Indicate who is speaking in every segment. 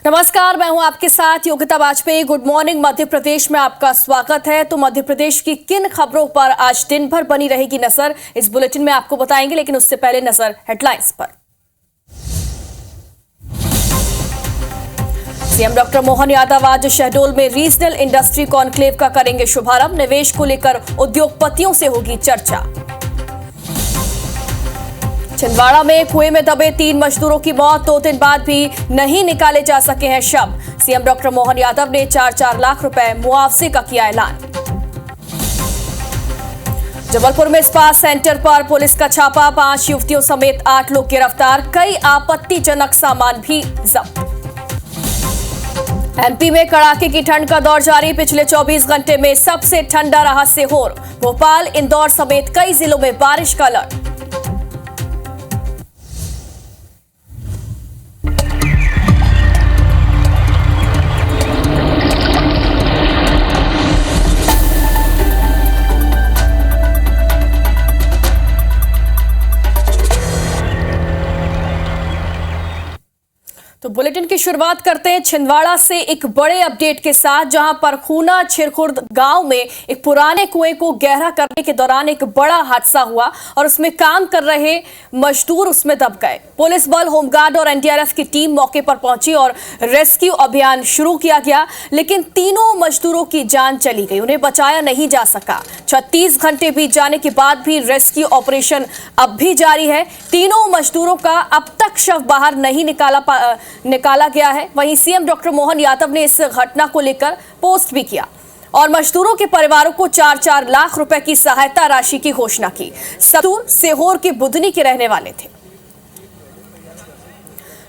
Speaker 1: नमस्कार, मैं हूं आपके साथ योगिता वाजपेयी। Good morning. मध्य प्रदेश में आपका स्वागत है। तो मध्य प्रदेश की किन खबरों पर आज दिन भर बनी रहेगी नजर, इस बुलेटिन में आपको बताएंगे, लेकिन उससे पहले नजर हेडलाइंस पर। सीएम डॉक्टर मोहन यादव आज शहडोल में रीजनल इंडस्ट्री कॉन्क्लेव का करेंगे शुभारंभ। निवेश को लेकर उद्योगपतियों से होगी चर्चा। छिंदवाड़ा में कुएं में दबे 3 मजदूरों की मौत, 2 दिन बाद भी नहीं निकाले जा सके हैं शव। सीएम डॉक्टर मोहन यादव ने 4-4 लाख रुपए मुआवजे का किया ऐलान। जबलपुर में स्पा सेंटर पर पुलिस का छापा, 5 युवतियों समेत 8 लोग गिरफ्तार, कई आपत्तिजनक सामान भी जब्त। एमपी में कड़ाके की ठंड का दौर जारी, पिछले 24 घंटे में सबसे ठंडा रहा सीहोर। भोपाल, इंदौर समेत कई जिलों में बारिश का अलर्ट। तो बुलेटिन की शुरुआत करते हैं छिंदवाड़ा से एक बड़े अपडेट के साथ, जहां पर खूना छिरखुर्द गांव में एक पुराने कुएं को गहरा करने के दौरान एक बड़ा हादसा हुआ और उसमें काम कर रहे मजदूर उसमें दब गए। पुलिस बल, होमगार्ड और एनडीआरएफ की टीम मौके पर पहुंची और रेस्क्यू अभियान शुरू किया गया, लेकिन तीनों मजदूरों की जान चली गई, उन्हें बचाया नहीं जा सका। 36 घंटे बीत जाने के बाद भी रेस्क्यू ऑपरेशन अब भी जारी है। तीनों मजदूरों का अब तक शव बाहर नहीं निकाला गया है। वहीं सीएम डॉक्टर मोहन यादव ने इस घटना को लेकर पोस्ट भी किया और मजदूरों के परिवारों को 4-4 लाख रुपए की सहायता राशि की घोषणा की। सब सीहोर के बुधनी के रहने वाले थे।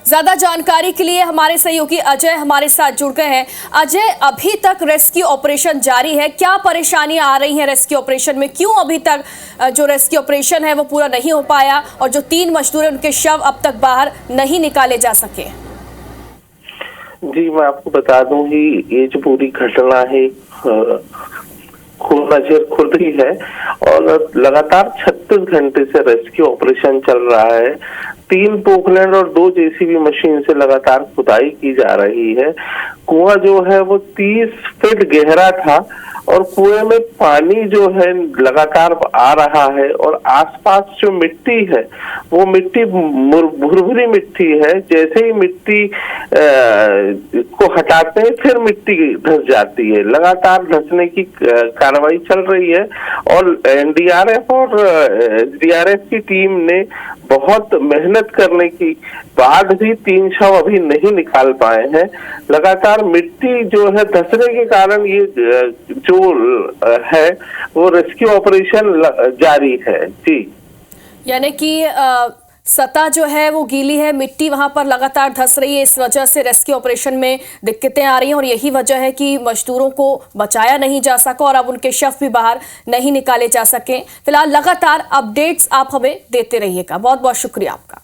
Speaker 1: ज्यादा जानकारी के लिए हमारे सहयोगी अजय हमारे साथ जुड़ गए हैं। अजय, अभी तक रेस्क्यू ऑपरेशन जारी है, क्या परेशानियां आ रही हैं रेस्क्यू ऑपरेशन में? क्यों अभी तक जो रेस्क्यू ऑपरेशन है वो पूरा नहीं हो पाया और जो 3 मजदूर हैं उनके शव अब तक बाहर नहीं निकाले जा सके?
Speaker 2: जी, मैं आपको बता दूं कि ये जो पूरी घटना है खूना छिरखुर्द ही है और लगातार 36 घंटे से रेस्क्यू ऑपरेशन चल रहा है। 3 पोकलैंड और 2 जेसीबी मशीन से लगातार खुदाई की जा रही है। कुआं जो है वो 30 फीट गहरा था और कुएं में पानी जो है लगातार आ रहा है और आसपास जो मिट्टी है वो मिट्टी भुरभुरी मिट्टी है। जैसे ही मिट्टी को हटाते हैं फिर मिट्टी धंस जाती है। लगातार धंसने की कार्रवाई चल रही है और एनडीआरएफ और एसडीआरएफ की टीम ने बहुत मेहनत करने की बाद भी 3 शव अभी नहीं निकाल पाए हैं। लगातार मिट्टी जो है धंसने के कारण ये जो है वो रेस्क्यू ऑपरेशन जारी है। जी,
Speaker 1: यानी कि सतह जो है वो गीली है, मिट्टी वहां पर लगातार धंस रही है, इस वजह से रेस्क्यू ऑपरेशन में दिक्कतें आ रही हैं और यही वजह है कि मजदूरों को बचाया नहीं जा सका और अब उनके शव भी बाहर नहीं निकाले जा सके। फिलहाल लगातार अपडेट्स आप हमें देते रहिएगा। बहुत बहुत शुक्रिया आपका।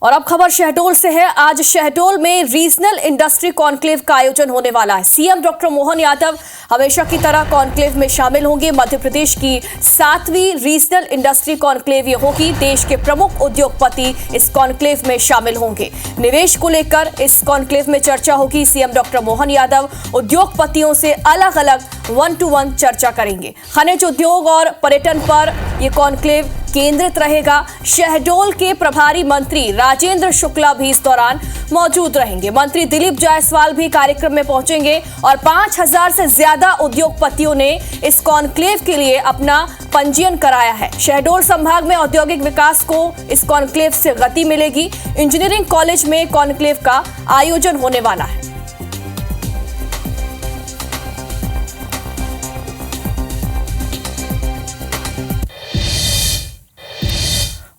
Speaker 1: और अब खबर शहडोल से है। आज शहडोल में रीजनल इंडस्ट्री कॉन्क्लेव का आयोजन होने वाला है। सीएम डॉक्टर मोहन यादव हमेशा की तरह कॉन्क्लेव में शामिल होंगे। मध्य प्रदेश की 7वीं रीजनल इंडस्ट्री कॉन्क्लेव ये होगी। देश के प्रमुख उद्योगपति इस कॉन्क्लेव में शामिल होंगे। निवेश को लेकर इस कॉन्क्लेव में चर्चा होगी। सीएम डॉक्टर मोहन यादव उद्योगपतियों से अलग अलग 1-to-1 चर्चा करेंगे। खनिज उद्योग और पर्यटन पर यह कॉन्क्लेव केंद्रित रहेगा। शहडोल के प्रभारी मंत्री राजेंद्र शुक्ला भी इस दौरान मौजूद रहेंगे। मंत्री दिलीप जायसवाल भी कार्यक्रम में पहुंचेंगे और 5000 से ज्यादा उद्योगपतियों ने इस कॉन्क्लेव के लिए अपना पंजीयन कराया है। शहडोल संभाग में औद्योगिक विकास को इस कॉन्क्लेव से गति मिलेगी। इंजीनियरिंग कॉलेज में कॉन्क्लेव का आयोजन होने वाला है।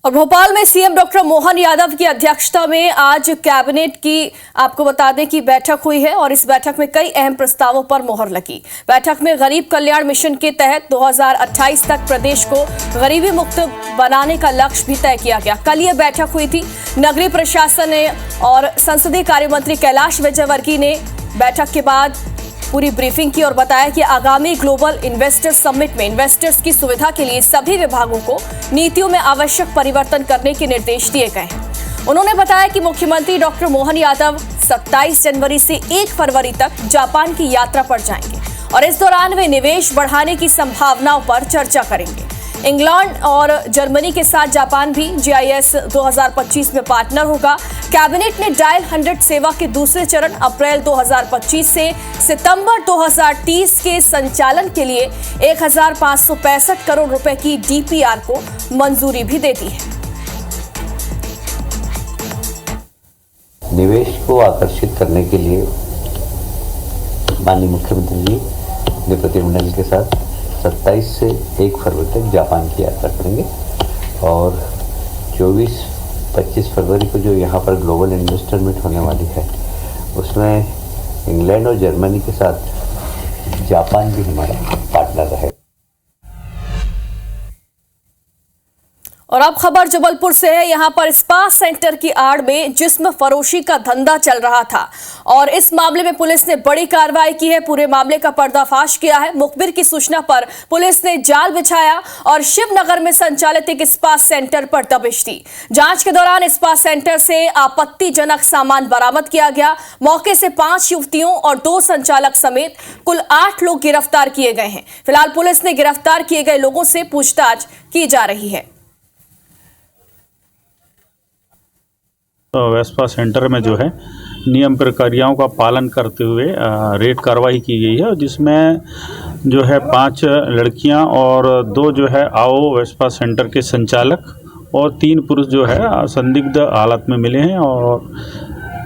Speaker 1: और भोपाल में सीएम डॉक्टर मोहन यादव की अध्यक्षता में आज कैबिनेट की आपको बता दें कि बैठक हुई है और इस बैठक में कई अहम प्रस्तावों पर मोहर लगी। बैठक में गरीब कल्याण मिशन के तहत 2028 तक प्रदेश को गरीबी मुक्त बनाने का लक्ष्य भी तय किया गया। कल ये बैठक हुई थी। नगरीय प्रशासन और संसदीय कार्य मंत्री कैलाश विजयवर्गीय ने बैठक के बाद पूरी ब्रीफिंग की और बताया कि आगामी ग्लोबल इन्वेस्टर समिट में इन्वेस्टर्स की सुविधा के लिए सभी विभागों को नीतियों में आवश्यक परिवर्तन करने के निर्देश दिए गए हैं। उन्होंने बताया कि मुख्यमंत्री डॉक्टर मोहन यादव 27 जनवरी से 1 फरवरी तक जापान की यात्रा पर जाएंगे और इस दौरान वे निवेश बढ़ाने की संभावनाओं पर चर्चा करेंगे। इंग्लैंड और जर्मनी के साथ जापान भी GIS 2025 में पार्टनर होगा। कैबिनेट ने डायल 100 सेवा के दूसरे चरण अप्रैल 2025 से सितंबर 2030 के संचालन के लिए 1565 करोड़ रुपए की DPR को मंजूरी भी दे दी है।
Speaker 3: निवेश को आकर्षित करने के लिए माननीय मुख्यमंत्री जी ने प्रतिनिधिमंडल के साथ 27 से 1 फरवरी तक जापान की यात्रा करेंगे और 24-25 फरवरी को जो यहाँ पर ग्लोबल इन्वेस्टर मीट होने वाली है उसमें इंग्लैंड और जर्मनी के साथ जापान भी हमारा पार्टनर रहेगा।
Speaker 1: और अब खबर जबलपुर से है। यहां पर स्पा सेंटर की आड़ में जिस्म फरोशी का धंधा चल रहा था और इस मामले में पुलिस ने बड़ी कार्रवाई की है। पूरे मामले का पर्दाफाश किया है। मुखबिर की सूचना पर पुलिस ने जाल बिछाया और शिवनगर में संचालित एक स्पा सेंटर पर दबिश दी। जांच के दौरान स्पा सेंटर से आपत्तिजनक सामान बरामद किया गया। मौके से 5 युवतियों और 2 संचालक समेत कुल 8 लोग गिरफ्तार किए गए हैं। फिलहाल पुलिस ने गिरफ्तार किए गए लोगों से पूछताछ की जा रही है।
Speaker 4: तो वेस्पा सेंटर में जो है नियम प्रक्रियाओं का पालन करते हुए रेड कार्रवाई की गई है, जिसमें जो है 5 लड़कियां और 2 जो है आओ वेस्पा सेंटर के संचालक और 3 पुरुष जो है संदिग्ध हालत में मिले हैं और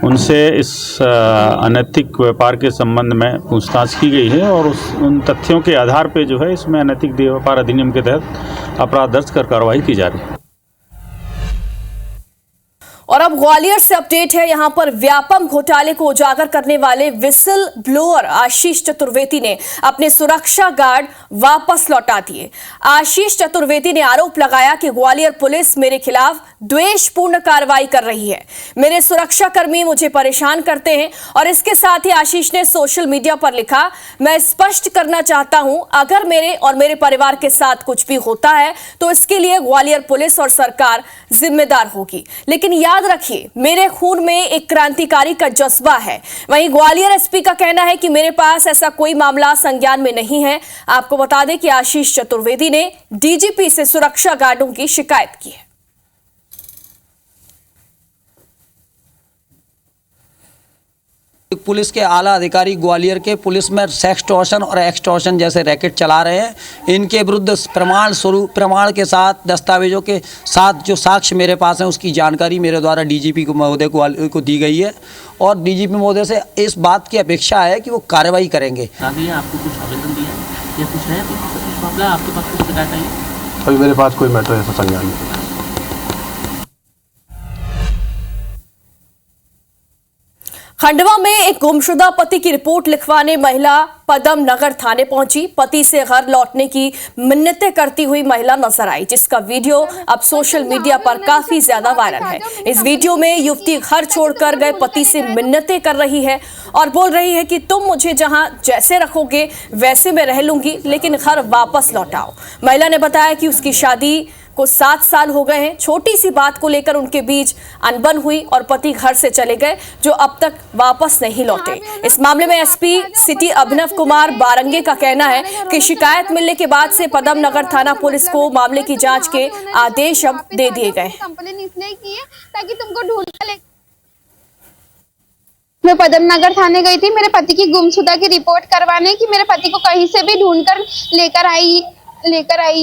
Speaker 4: उनसे इस अनैतिक व्यापार के संबंध में पूछताछ की गई है और उन तथ्यों के आधार पर जो है इसमें अनैतिक व्यापार अधिनियम के तहत अपराध दर्ज कर कार्रवाई की जा रही है।
Speaker 1: और अब ग्वालियर से अपडेट है। यहां पर व्यापम घोटाले को उजागर करने वाले विसल ब्लोअर आशीष चतुर्वेदी ने अपने सुरक्षा गार्ड वापस लौटा दिए। आशीष चतुर्वेदी ने आरोप लगाया कि ग्वालियर पुलिस मेरे खिलाफ द्वेषपूर्ण कार्रवाई कर रही है। मेरे सुरक्षाकर्मी मुझे परेशान करते हैं और इसके साथ ही आशीष ने सोशल मीडिया पर लिखा, मैं स्पष्ट करना चाहता हूं, अगर मेरे और मेरे परिवार के साथ कुछ भी होता है तो इसके लिए ग्वालियर पुलिस और सरकार जिम्मेदार होगी। लेकिन याद रखिए, मेरे खून में एक क्रांतिकारी का जज्बा है। वहीं ग्वालियर SP का कहना है कि मेरे पास ऐसा कोई मामला संज्ञान में नहीं है। आपको बता दें कि आशीष चतुर्वेदी ने DGP से सुरक्षा गार्डों की शिकायत की है।
Speaker 5: पुलिस के आला अधिकारी ग्वालियर के पुलिस में सेक्सटॉर्शन और एक्सटॉर्शन जैसे रैकेट चला रहे हैं। इनके विरुद्ध प्रमाण के साथ दस्तावेजों के साथ जो साक्ष्य मेरे पास हैं उसकी जानकारी मेरे द्वारा DGP महोदय को दी गई है और DGP महोदय से इस बात की अपेक्षा है कि वो कार्रवाई करेंगे।
Speaker 6: आपको कुछ आवेदन दिया या कुछ है, कुछ मामला आपके पास कुछ शिकायत आई है?
Speaker 7: अभी मेरे पास कोई मैटर ऐसा संज्ञान नहीं।
Speaker 1: खंडवा में एक गुमशुदा पति की रिपोर्ट लिखवाने महिला पदम नगर थाने पहुंची। पति से घर लौटने की मिन्नतें करती हुई महिला नजर आई, जिसका वीडियो अब सोशल मीडिया पर काफी ज्यादा वायरल है। इस वीडियो में युवती घर छोड़कर गए पति से मिन्नतें कर रही है और बोल रही है कि तुम मुझे जहां जैसे रखोगे वैसे मैं रह लूंगी, लेकिन घर वापस लौटाओ। महिला ने बताया कि उसकी शादी को 7 साल हो गए हैं। छोटी सी बात को लेकर उनके बीच अनबन हुई और पति घर से चले गए, जो अब तक वापस नहीं लौटे। इस मामले में SP सिटी अभिनव कुमार बारंगे का कहना है कि शिकायत मिलने के बाद से पदम नगर थाना पुलिस को मामले की जांच के आदेश अब दे दिए गए।
Speaker 8: मैं पदम नगर थाने गई थी मेरे पति की गुमशुदा की रिपोर्ट करवाने की। मेरे पति को कहीं से भी ढूंढकर लेकर आई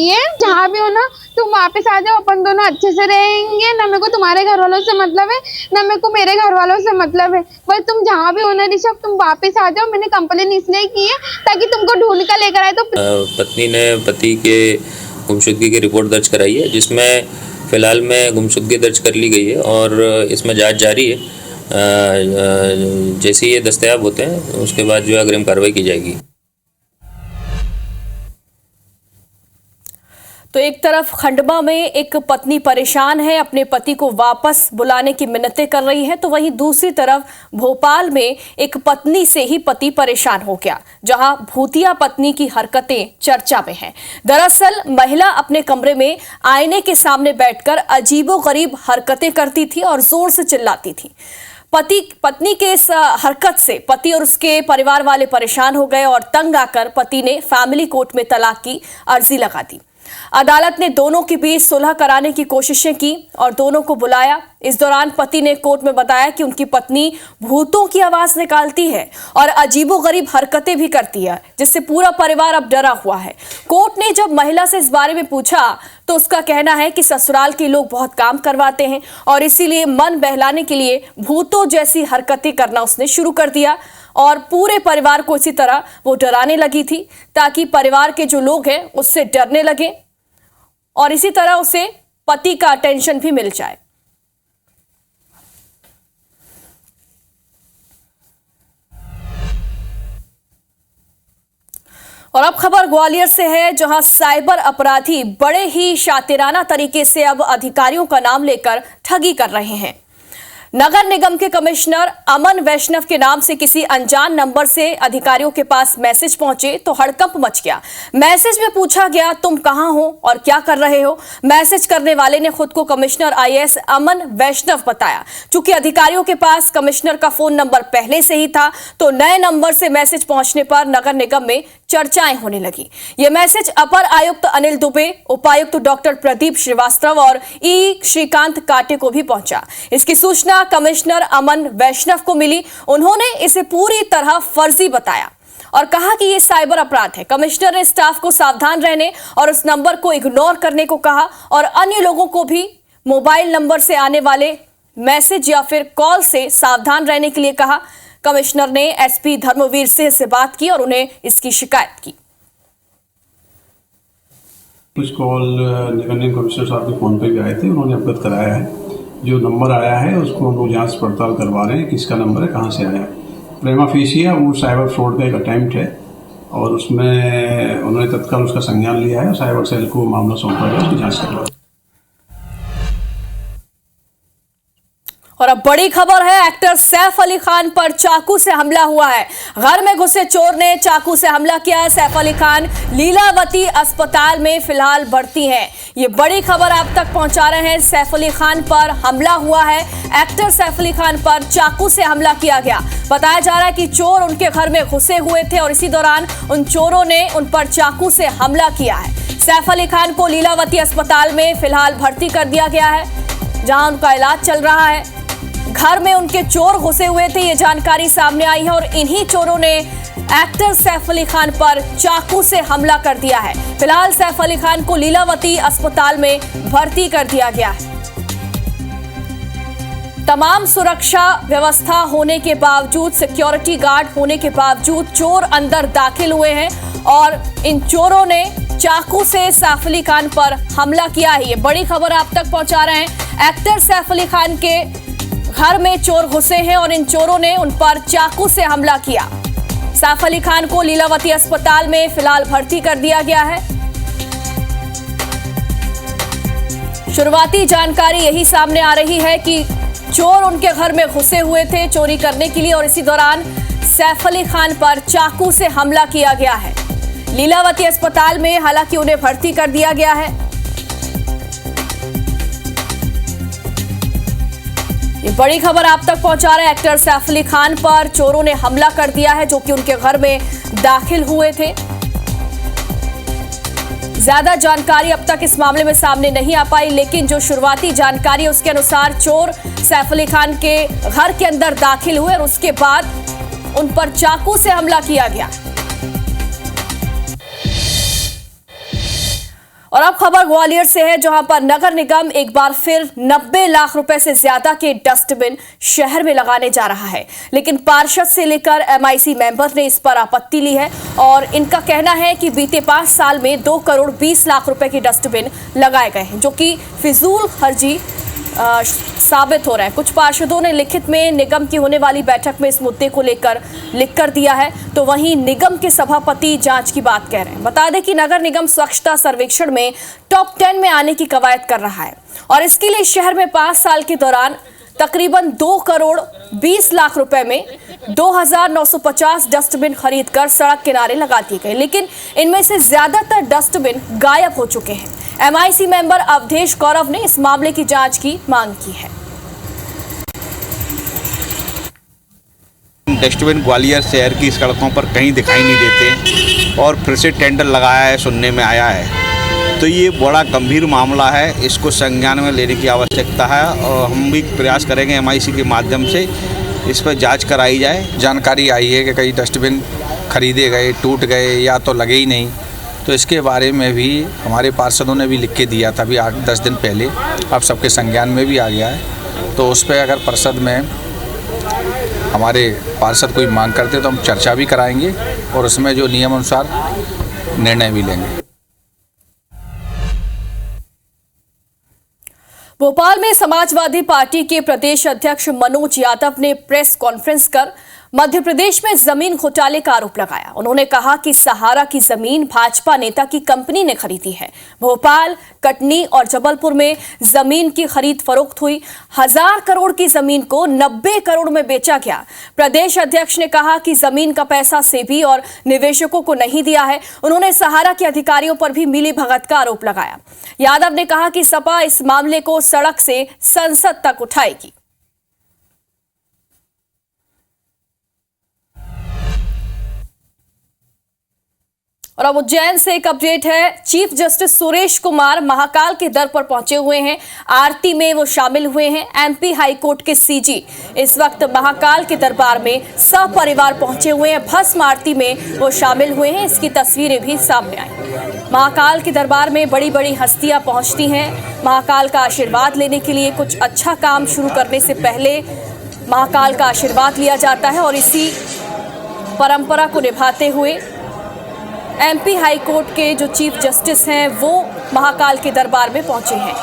Speaker 8: है। जहाँ भी हो ना तुम वापस आ जाओ, अपन दोनों अच्छे से रहेंगे। ना मेरे को तुम्हारे घर वालों से मतलब है, ना मेरे को मेरे घर वालों से मतलब है। बस तुम जहाँ भी हो ना ऋषभ, तुम वापस आ जाओ। मैंने कंप्लेन इसलिए की है ताकि तुमको ढूंढ कर लेकर आए। तो
Speaker 9: पत्नी ने पति के गुमशुदगी की रिपोर्ट दर्ज कराई है, जिसमें फिलहाल में गुमशुदगी दर्ज कर ली गई है और इसमें जाँच जारी है। जैसे ये दस्तयाब होते हैं उसके बाद जो अग्रिम कार्रवाई की जाएगी।
Speaker 1: तो एक तरफ खंडवा में एक पत्नी परेशान है, अपने पति को वापस बुलाने की मिन्नतें कर रही है, तो वहीं दूसरी तरफ भोपाल में एक पत्नी से ही पति परेशान हो गया, जहां भूतिया पत्नी की हरकतें चर्चा में हैं। दरअसल महिला अपने कमरे में आईने के सामने बैठकर अजीबोगरीब हरकतें करती थी और जोर से चिल्लाती थी। पत्नी के इस हरकत से पति और उसके परिवार वाले परेशान हो गए और तंग आकर पति ने फैमिली कोर्ट में तलाक की अर्जी लगा दी। अदालत ने दोनों के बीच सुलह कराने की कोशिशें की और दोनों को बुलाया। इस दौरान पति ने कोर्ट में बताया कि उनकी पत्नी भूतों की आवाज निकालती है और अजीबोगरीब हरकतें भी करती है, जिससे पूरा परिवार अब डरा हुआ है। कोर्ट ने जब महिला से इस बारे में पूछा तो उसका कहना है कि ससुराल के लोग बहुत काम करवाते हैं और इसीलिए मन बहलाने के लिए भूतों जैसी हरकतें करना उसने शुरू कर दिया और पूरे परिवार को इसी तरह वो डराने लगी थी ताकि परिवार के जो लोग हैं उससे डरने लगे और इसी तरह उसे पति का अटेंशन भी मिल जाए। और अब खबर ग्वालियर से है, जहां साइबर अपराधी बड़े ही शातिराना तरीके से अब अधिकारियों का नाम लेकर ठगी कर रहे हैं। नगर निगम के कमिश्नर अमन वैष्णव के नाम से किसी अनजान नंबर से अधिकारियों के पास मैसेज पहुंचे तो हड़कंप मच गया। मैसेज में पूछा गया, तुम कहां हो और क्या कर रहे हो। मैसेज करने वाले ने खुद को कमिश्नर आईएएस अमन वैष्णव बताया। चूंकि अधिकारियों के पास कमिश्नर का फोन नंबर पहले से ही था तो नए नंबर से मैसेज पहुंचने पर नगर निगम में चर्चाएं होने लगी। यह मैसेज अपर आयुक्त अनिल दुबे, उपायुक्त डॉक्टर प्रदीप श्रीवास्तव और ई श्रीकांत काटे को भी पहुंचा। इसकी सूचना कमिश्नर अमन वैष्णव को मिली। उन्होंने इसे पूरी तरह फर्जी बताया और कहा कि यह साइबर अपराध है। कमिश्नर ने स्टाफ को सावधान रहने और उस नंबर को इग्नोर करने को कहा और अन्य लोगों को भी मोबाइल नंबर से आने वाले मैसेज या फिर कॉल से सावधान रहने के लिए कहा। कमिश्नर ने एसपी धर्मवीर सिंह से बात की और उन्हें इसकी शिकायत की।
Speaker 7: कुछ कॉल निगम कमिश्नर साहब के फोन पे भी आए थे, उन्होंने अवगत कराया है। जो नंबर आया है उसको हम लोग जांच पड़ताल करवा रहे हैं, किसका नंबर है, कहां से आया है। प्रेमा फेसिया वो साइबर फ्रॉड का एक अटेम्प्ट है और उसमें उन्होंने तत्काल उसका संज्ञान लिया है और साइबर सेल को मामला सौंपा गया, उसकी जांच कर रहा है।
Speaker 1: और अब बड़ी खबर है, एक्टर सैफ अली खान पर चाकू से हमला हुआ है। घर में घुसे चोर ने चाकू से हमला किया है। सैफ अली खान लीलावती अस्पताल में फिलहाल भर्ती हैं। ये बड़ी खबर आप तक पहुंचा रहे हैं। सैफ अली खान पर हमला हुआ है। एक्टर सैफ अली खान पर चाकू से हमला किया गया। बताया जा रहा है कि चोर उनके घर में घुसे हुए थे और इसी दौरान उन चोरों ने उन पर चाकू से हमला किया है। सैफ अली खान को लीलावती अस्पताल में फिलहाल भर्ती कर दिया गया है, जहां उनका इलाज चल रहा है। घर में उनके चोर घुसे हुए थे, ये जानकारी सामने आई है और इन्हीं चोरों ने एक्टर सैफ अली खान पर चाकू से हमला कर दिया है। फिलहाल सैफ अली खान को लीलावती अस्पताल में भर्ती कर दिया गया है। तमाम सुरक्षा व्यवस्था होने के बावजूद, सिक्योरिटी गार्ड होने के बावजूद चोर अंदर दाखिल हुए हैं और इन चोरों ने चाकू से सैफ अली खान पर हमला किया है। ये बड़ी खबर आप तक पहुंचा रहे हैं। एक्टर सैफ अली खान के घर में चोर घुसे हैं और इन चोरों ने उन पर चाकू से हमला किया। सैफ अली खान को लीलावती अस्पताल में फिलहाल भर्ती कर दिया गया है। शुरुआती जानकारी यही सामने आ रही है कि चोर उनके घर में घुसे हुए थे चोरी करने के लिए और इसी दौरान सैफ अली खान पर चाकू से हमला किया गया है। लीलावती अस्पताल में हालांकि उन्हें भर्ती कर दिया गया है। ये बड़ी खबर आप तक पहुंचा रहे हैं। एक्टर सैफ अली खान पर चोरों ने हमला कर दिया है, जो कि उनके घर में दाखिल हुए थे। ज्यादा जानकारी अब तक इस मामले में सामने नहीं आ पाई, लेकिन जो शुरुआती जानकारी है उसके अनुसार चोर सैफ अली खान के घर के अंदर दाखिल हुए और उसके बाद उन पर चाकू से हमला किया गया। और अब खबर ग्वालियर से है, जहां पर नगर निगम एक बार फिर 90 लाख रुपए से ज्यादा के डस्टबिन शहर में लगाने जा रहा है, लेकिन पार्षद से लेकर एमआईसी मेंबर ने इस पर आपत्ति ली है और इनका कहना है कि बीते 5 साल में 2 करोड़ 20 लाख रुपए के डस्टबिन लगाए गए हैं, जो कि फिजूल खर्ची साबित हो रहे हैं। कुछ पार्षदों ने लिखित में निगम की होने वाली बैठक में इस मुद्दे को लेकर लिख कर दिया है, तो वहीं निगम के सभापति जांच की बात कह रहे हैं। बता दें कि नगर निगम स्वच्छता सर्वेक्षण में टॉप 10 में आने की कवायद कर रहा है और इसके लिए शहर में 5 साल के दौरान तकरीबन 2 करोड़ 20 लाख रुपए में 2,950 डस्टबिन खरीदकर सड़क किनारे लगा दिए गए, लेकिन इनमें से ज्यादातर डस्टबिन गायब हो चुके हैं। MIC मेंबर अवधेश गौरव ने इस मामले की जांच की मांग की है।
Speaker 10: डस्टबिन ग्वालियर शहर की सड़कों पर कहीं दिखाई नहीं देते और फिर से टेंडर लगाया है, सुनने में आया है, तो ये बड़ा गंभीर मामला है। इसको संज्ञान में लेने की आवश्यकता है और हम भी प्रयास करेंगे MIC के माध्यम से इस पर जांच कराई जाए। जानकारी आई है कि कई डस्टबिन खरीदे गए, टूट गए या तो लगे ही नहीं, तो इसके बारे में भी हमारे पार्षदों ने भी लिख के दिया था अभी 8-10 दिन पहले। अब सबके संज्ञान में भी आ गया है, तो उस पर अगर परिषद में हमारे पार्षद कोई मांग करते तो हम चर्चा भी कराएंगे और उसमें जो नियम अनुसार निर्णय भी लेंगे।
Speaker 1: भोपाल में समाजवादी पार्टी के प्रदेश अध्यक्ष मनोज यादव ने प्रेस कॉन्फ्रेंस कर मध्य प्रदेश में जमीन घोटाले का आरोप लगाया। उन्होंने कहा कि सहारा की जमीन भाजपा नेता की कंपनी ने खरीदी है। भोपाल, कटनी और जबलपुर में जमीन की खरीद फरोख्त हुई। 1000 करोड़ की जमीन को 90 करोड़ में बेचा गया। प्रदेश अध्यक्ष ने कहा कि जमीन का पैसा सेबी और निवेशकों को नहीं दिया है। उन्होंने सहारा के अधिकारियों पर भी मिलीभगत का आरोप लगाया। यादव ने कहा कि सपा इस मामले को सड़क से संसद तक उठाएगी। और अब उज्जैन से एक अपडेट है। चीफ जस्टिस सुरेश कुमार महाकाल के दर पर पहुंचे हुए हैं। आरती में वो शामिल हुए हैं। MP हाई कोर्ट के CG इस वक्त महाकाल के दरबार में सपरिवार पहुंचे हुए हैं। भस्म आरती में वो शामिल हुए हैं। इसकी तस्वीरें भी सामने आई। महाकाल के दरबार में बड़ी बड़ी हस्तियां पहुंचती हैं महाकाल का आशीर्वाद लेने के लिए। कुछ अच्छा काम शुरू करने से पहले महाकाल का आशीर्वाद लिया जाता है और इसी परंपरा को निभाते हुए MP हाई कोर्ट के जो चीफ जस्टिस हैं वो महाकाल के दरबार में पहुंचे हैं।